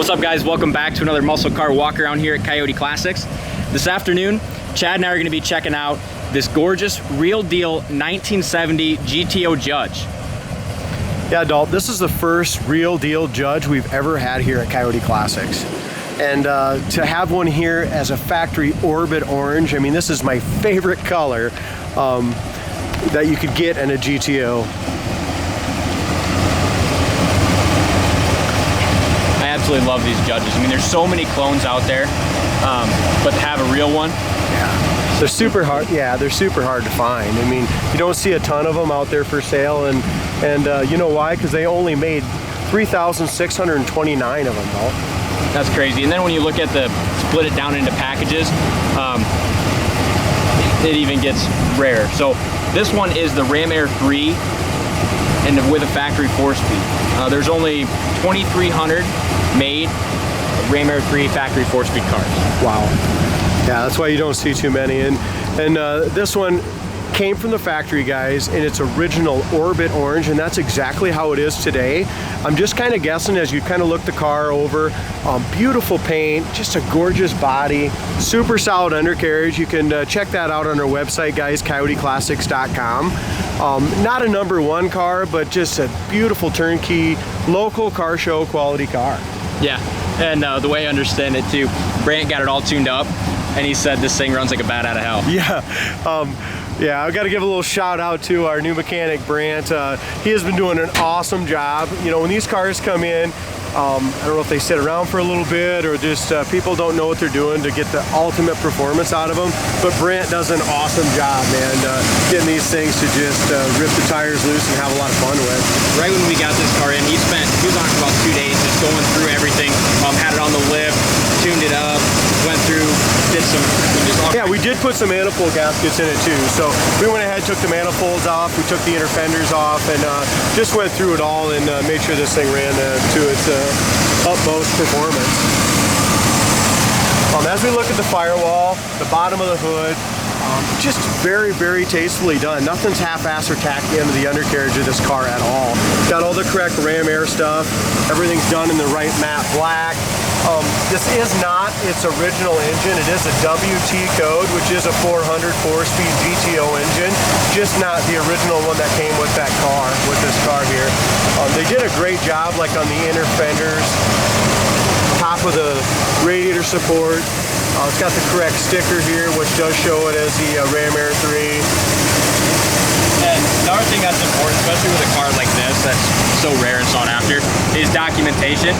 What's up, guys? Welcome back to another muscle car walk around here at Coyote Classics. This afternoon, Chad and I are going to be checking out this gorgeous real deal 1970 GTO Judge. Yeah, Dalton, this is the first real deal Judge we've ever had here at Coyote Classics. And to have one here as a factory Orbit Orange, I mean, this is my favorite color that you could get in a GTO. I absolutely love these Judges. I mean, there's so many clones out there, but to have a real one, yeah, they're super hard. Yeah, they're super hard to find. I mean, you don't see a ton of them out there for sale, and you know why? Because they only made 3,629 of them, though. That's crazy. And then when you look at split it down into packages, it even gets rare. So this one is the Ram Air 3 and with a factory 4-speed. There's only 2,300 made Ram Air 3 factory 4-speed cars. Wow. Yeah, that's why you don't see too many. And this one came from the factory, guys, in its original Orbit Orange, and that's exactly how it is today. I'm just kind of guessing as you kind of look the car over. Beautiful paint, just a gorgeous body, super solid undercarriage. You can check that out on our website, guys, coyoteclassics.com. Not a #1 car, but just a beautiful turnkey, local car show quality car. Yeah, and the way I understand it too, Brant got it all tuned up, and he said this thing runs like a bat out of hell. Yeah. Yeah, I've got to give a little shout out to our new mechanic, Brant. He has been doing an awesome job. You know, when these cars come in, I don't know if they sit around for a little bit or just people don't know what they're doing to get the ultimate performance out of them. But Brant does an awesome job, man, getting these things to just rip the tires loose and have a lot of fun with. Right when we got this car in, he was on it for about 2 days just going through everything. Had it on the lift, tuned it up, went through, did some... Yeah, we did put some manifold gaskets in it too. So we went ahead, took the manifolds off, we took the inner fenders off, and just went through it all and made sure this thing ran to its utmost performance. As we look at the Firewall, the bottom of the hood, just very, very tastefully done. Nothing's half-assed or tacked into the undercarriage of this car at all. Got all the correct Ram Air stuff. Everything's done in the right matte black. This is not its original engine. It is a WT code, which is a 400 4-speed GTO engine, just not the original one that came with that car, with this car here. They did a great job, like on the inner fenders, top of the radiator support. It's got the correct sticker here, which does show it as the Ram Air 3. And another thing that's important, especially with a car like this that's so rare and sought after, is documentation.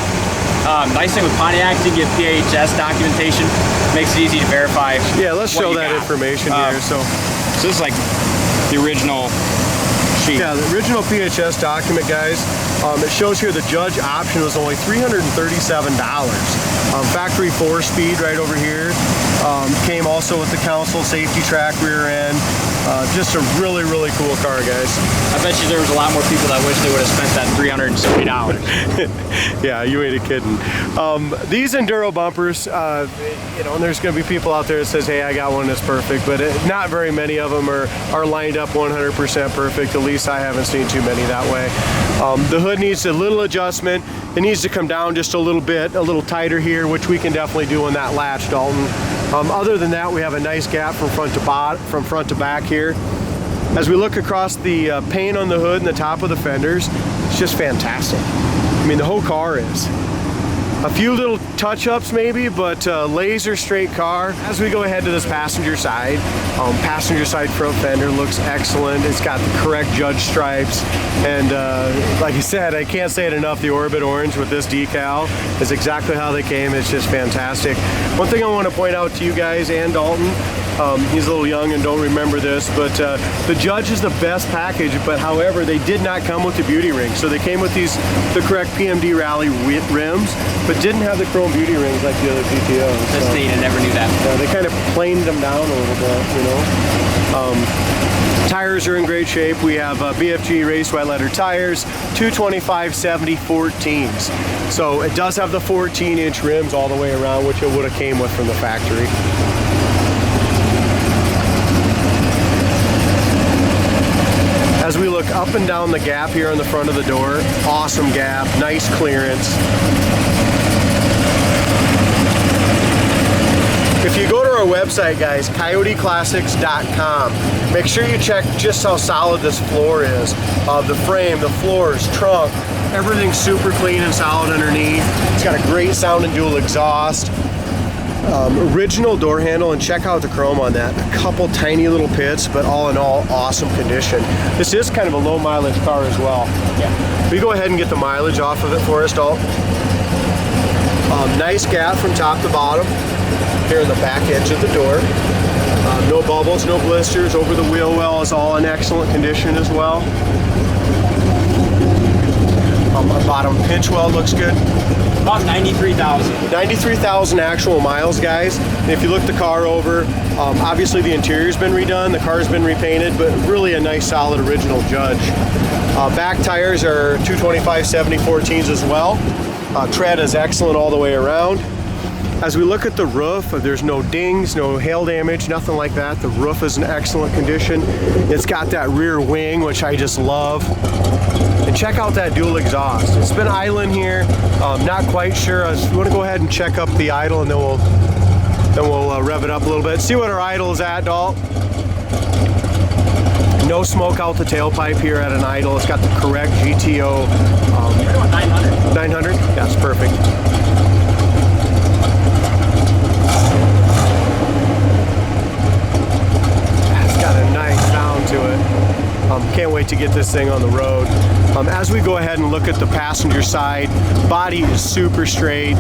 Nice thing with Pontiac, you get PHS documentation, makes it easy to verify. Yeah, let's show that information here. So this is like the original sheet. Yeah, the original PHS document, guys. It shows here the Judge option was only $337. Factory 4-speed right over here. Came also with the console, safety track, rear end. Just a really, really cool car, guys. I bet you there was a lot more people that wish they would have spent that $370. Yeah, you ain't kidding. These Enduro bumpers, you know, and there's going to be people out there that says, hey, I got one that's perfect, but not very many of them are lined up 100% perfect. At least I haven't seen too many that way. The hood needs a little adjustment. It needs to come down just a little bit, a little tighter here, which we can definitely do on that latch, Dalton. Other than that, we have a nice gap from front to back here. As we look across the paint on the hood and the top of the fenders, it's just fantastic. I mean, the whole car is. A few little touch-ups maybe, but laser straight car. As we go ahead to this passenger side front fender looks excellent. It's got the correct Judge stripes, and like I said, I can't say it enough, the Orbit Orange with this decal is exactly how they came. It's just fantastic. One thing I want to point out to you guys and Dalton, he's a little young and don't remember this, but the Judge is the best package, but however, they did not come with the beauty ring. So they came with the correct PMD Rally rims, but didn't have the chrome beauty rings like the other GTOs. That's neat, I never knew that. Yeah, they kind of planed them down a little bit, you know. Tires are in great shape. We have BFG race white letter tires, 225/70 14s. So it does have the 14-inch rims all the way around, which it would have came with from the factory. As we look up and down the gap here on the front of the door, awesome gap, nice clearance. website, guys, coyoteclassics.com. Make sure you check just how solid this floor is. The frame, the floors, trunk, everything's super clean and solid underneath. It's got a great sounding dual exhaust. Original door handle, and check out the chrome on that. A couple tiny little pits, but all in all, awesome condition. This is kind of a low mileage car as well. Yeah. We go ahead and get the mileage off of it for us, Dalton. Nice gap from top to bottom here in the back edge of the door. No bubbles, no blisters. Over the wheel well is all in excellent condition as well. Our bottom pinch well looks good. About 93,000. 93,000 actual miles, guys. And if you look the car over, obviously the interior's been redone, the car's been repainted, but really a nice solid original Judge. Back tires are 225/70/14s as well. Tread is excellent all the way around. As we look at the roof, there's no dings, no hail damage, nothing like that. The roof is in excellent condition. It's got that rear wing, which I just love. And check out that dual exhaust. It's been idling here. Not quite sure. I want to go ahead and check up the idle, and then we'll rev it up a little bit. See what our idle is at, Dalt. No smoke out the tailpipe here at an idle. It's got the correct GTO. 900. 900? That's perfect. It's got a nice sound to it. Can't wait to get this thing on the road. As we go ahead and look at the passenger side, body is super straight.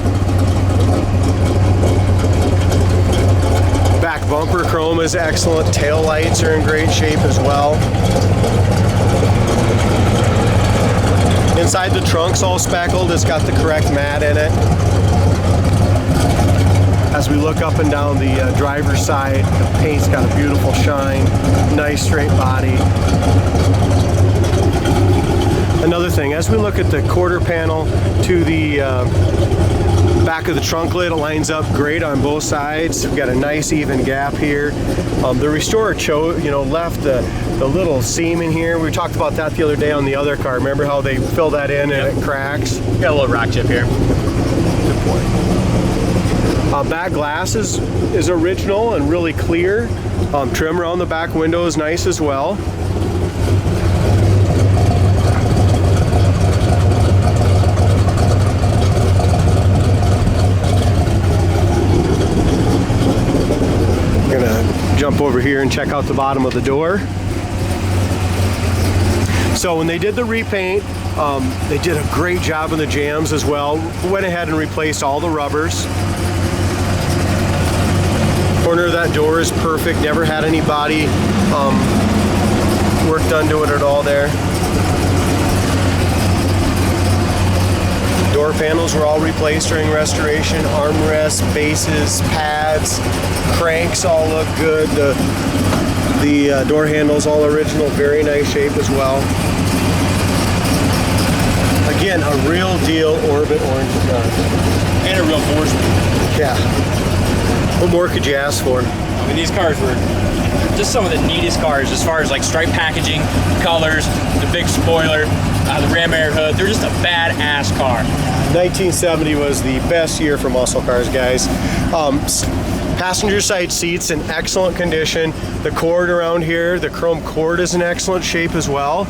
Back bumper chrome is excellent. Tail lights are in great shape as well. Inside the trunk's all speckled. It's got the correct mat in it. As we look up and down the driver's side, the paint's got a beautiful shine. Nice straight body. Another thing, as we look at the quarter panel to the back of the trunk lid, it lines up great on both sides. We've got a nice even gap here. The restorer left the little seam in here. We talked about that the other day on the other car. Remember how they fill that in and it cracks? Got a little rock chip here. Good point. Back glass is original and really clear. Trim around the back window is nice as well. We're gonna jump over here and check out the bottom of the door. So when they did the repaint, they did a great job on the jambs as well. Went ahead and replaced all the rubbers. Corner of that door is perfect. Never had any body work done to it at all there. Door panels were all replaced during restoration. Armrests, bases, pads, cranks all look good. The door handles all original, very nice shape as well. Again, a real deal Orbit orange car. And a real four-speed. Yeah. What more could you ask for? I mean, these cars were just some of the neatest cars as far as like stripe packaging, colors, the big spoiler, the ram air hood. They're just a badass car. 1970 was the best year for muscle cars, guys. Passenger side seats in excellent condition. The cord around here, the chrome cord is in excellent shape as well.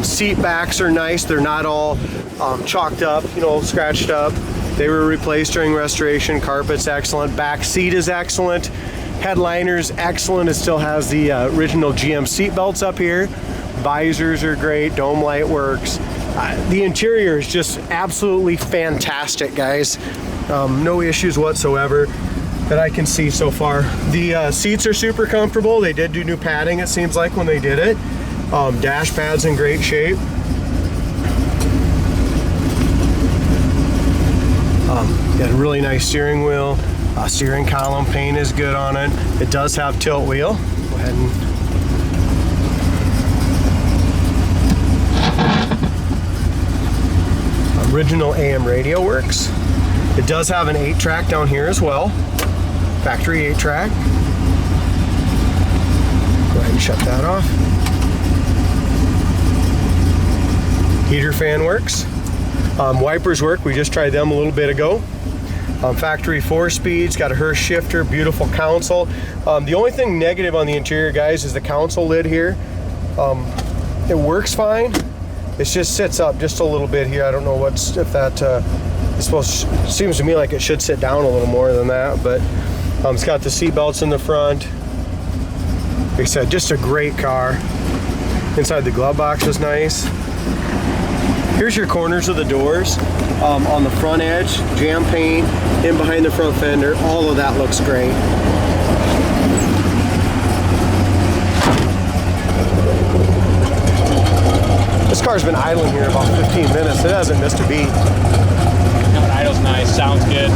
Seat backs are nice. They're not all chalked up, scratched up. They were replaced during restoration. Carpet's excellent. Back seat is excellent. Headliner's excellent. It still has the original GM seat belts up here. Visors are great. Dome light works. The interior is just absolutely fantastic, guys. No issues whatsoever that I can see so far. The seats are super comfortable. They did do new padding, it seems like, when they did it. Dash pad's in great shape. Got a really nice steering wheel. Steering column paint is good on it. It does have tilt wheel. Go ahead and original AM radio works. It does have an 8-track down here as well. Factory 8-track. Go ahead and shut that off. Heater fan works. Wipers work. We just tried them a little bit ago. Factory 4-speeds, got a Hurst shifter, beautiful console. The only thing negative on the interior, guys, is the console lid here. It works fine. It just sits up just a little bit here. I don't know if that seems to me like it should sit down a little more than that, but it's got the seat belts in the front. Like I said, just a great car. Inside the glove box is nice. Here's your corners of the doors. On the front edge, jam paint, in behind the front fender, all of that looks great. This car's been idling here about 15 minutes. It hasn't missed a beat. No, it idles nice, sounds good.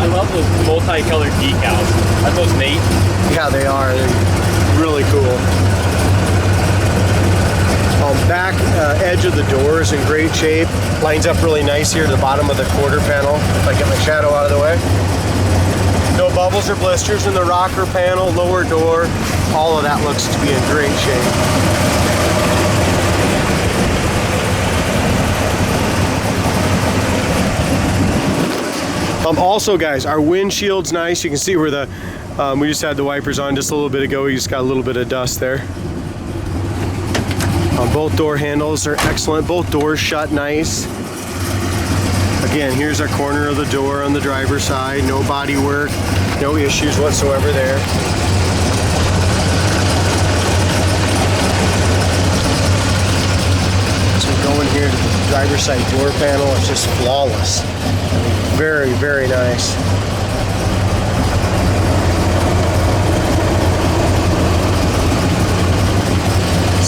I love those multicolored decals. Are those neat? Yeah, they are. They're really cool. Back edge of the door is in great shape. Lines up really nice here to the bottom of the quarter panel. If I get my shadow out of the way. No bubbles or blisters in the rocker panel, lower door. All of that looks to be in great shape. Also, guys, our windshield's nice. You can see where the we just had the wipers on just a little bit ago. We just got a little bit of dust there. Both door handles are excellent. Both doors shut nice. Again, here's our corner of the door on the driver's side. No body work, no issues whatsoever there. So we go in here to the driver's side door panel. It's just flawless. Very, very nice.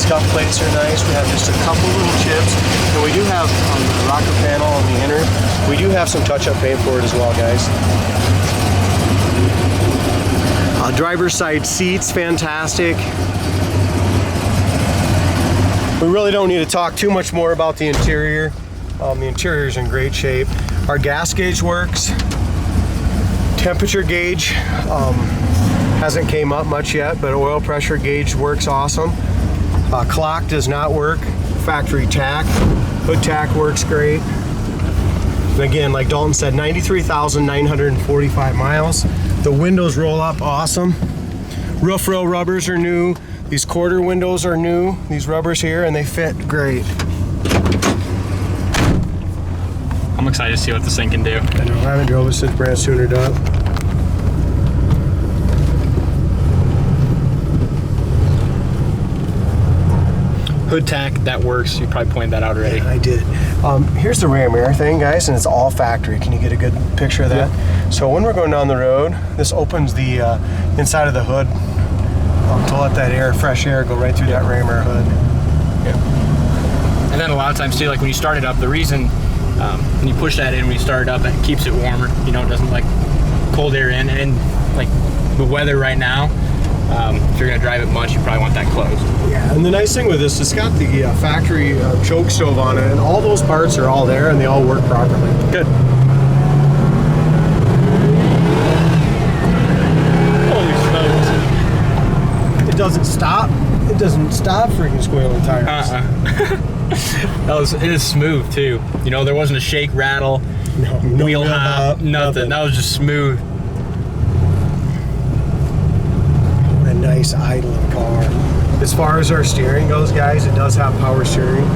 Scuff plates are nice. We have just a couple little chips. And we do have on the rocker panel on the inner, we do have some touch-up paint for it as well, guys. Driver's side seats, fantastic. We really don't need to talk too much more about the interior. The interior is in great shape. Our gas gauge works. Temperature gauge hasn't came up much yet, but oil pressure gauge works awesome. Clock does not work. Factory tack. Hood tack works great. And again, like Dalton said, 93,945 miles. The windows roll up awesome. Roof rail rubbers are new. These quarter windows are new. These rubbers here, and they fit great. I'm excited to see what this thing can do. I know, I haven't drove it since brand tunered up. Hood tack, that works. You probably pointed that out already. Yeah, I did. Here's the rear mirror thing, guys, and it's all factory. Can you get a good picture of that? Yeah. So when we're going down the road, this opens the inside of the hood to let that fresh air go right through that rear mirror hood. Yeah. And then a lot of times too, like when you start it up, the reason when you push that in, when you start it up, it keeps it warmer. You know, it doesn't like cold air in. And like the weather right now, if you're gonna drive it much, you probably want that closed. Yeah, and the nice thing with this, it's got the factory choke stove on it, and all those parts are all there, and they all work properly. Good. Holy smokes! It doesn't stop. It doesn't stop freaking squealing tires. It is smooth too. You know, there wasn't a shake, rattle, no wheel hop, nothing. That was just smooth. Nice idling car. As far as our steering goes, guys, it does have power steering.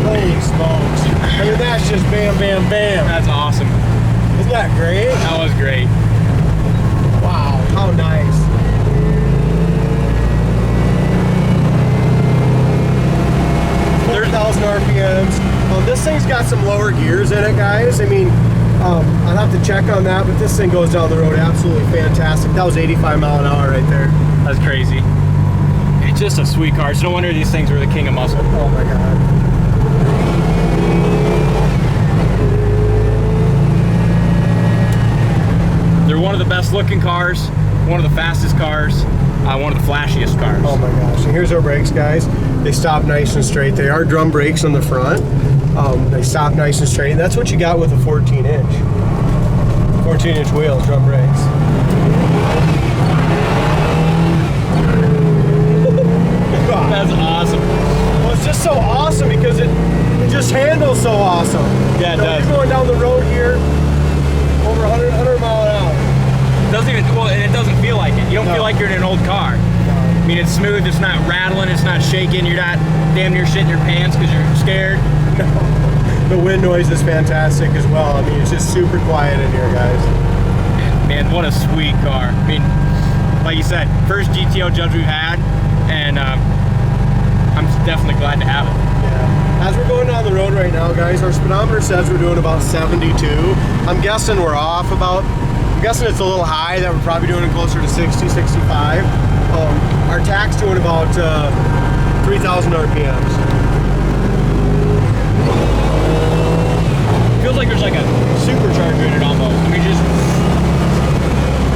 Holy smokes. I mean, that's just bam, bam, bam. That's awesome. Isn't that great? That was great. Wow, how nice. 4,000 RPMs. This thing's got some lower gears in it, guys. I mean, I'll have to check on that, but this thing goes down the road absolutely fantastic. That was 85 mile an hour right there. That's crazy. It's just a sweet car. It's no wonder these things were the king of muscle. Oh my God. They're one of the best looking cars, one of the fastest cars, one of the flashiest cars. Oh my gosh. And here's our brakes, guys. They stop nice and straight. They are drum brakes on the front. They stop nice and straight. And that's what you got with a 14-inch. 14-inch wheels, drum brakes. That's awesome. Well, it's just so awesome because it just handles so awesome. Yeah, it does. You're going down the road here over 100 mile an hour. Doesn't even, well, and it doesn't feel like it. You don't feel like you're in an old car. I mean, it's smooth, it's not rattling, it's not shaking, you're not damn near shitting your pants because you're scared. No. The wind noise is fantastic as well. I mean, it's just super quiet in here, guys. Man, what a sweet car. I mean, like you said, first GTO Judge we've had, and I'm definitely glad to have it. Yeah. As we're going down the road right now, guys, our speedometer says we're doing about 72. I'm guessing we're off about, I'm guessing it's a little high, that we're probably doing it closer to 60, 65. Our tach's doing about 3,000 RPMs. Feels like there's like a supercharger in it almost. I mean, just,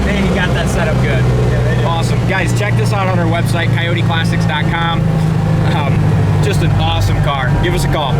man, you got that set up good. Yeah, awesome. Guys, check this out on our website, coyoteclassics.com. Just an awesome car. Give us a call.